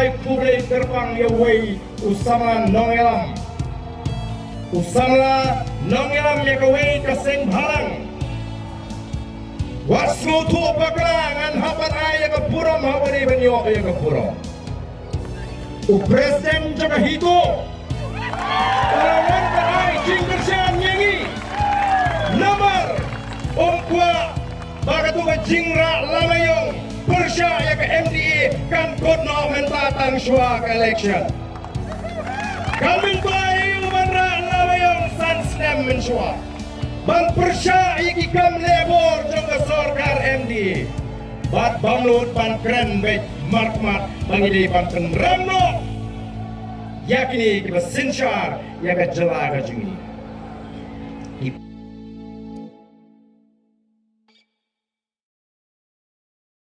jingai khublei terbang ya wei usama nongelam. Usama nongelam ya kawei kaseng halang. Wasmu tu bakalangan hapat ayah ke puram hawari benyo ayah ke puram. Presiden jaga HITO. Kalangan kerai jingkersian nyengi. Nomor umpua bagatunga jingra lamayong Persya ya ke MDA kan kodno mentatang syua ke election. Kami bayi umanra lamayong sansnem mensyua. Ban Persya iki kam lebor jangka sorkar MDA. Bat bamlut ban keren bet markmat bangide ban tenramno. Yakini kita sincar ya ke jelaga jungi.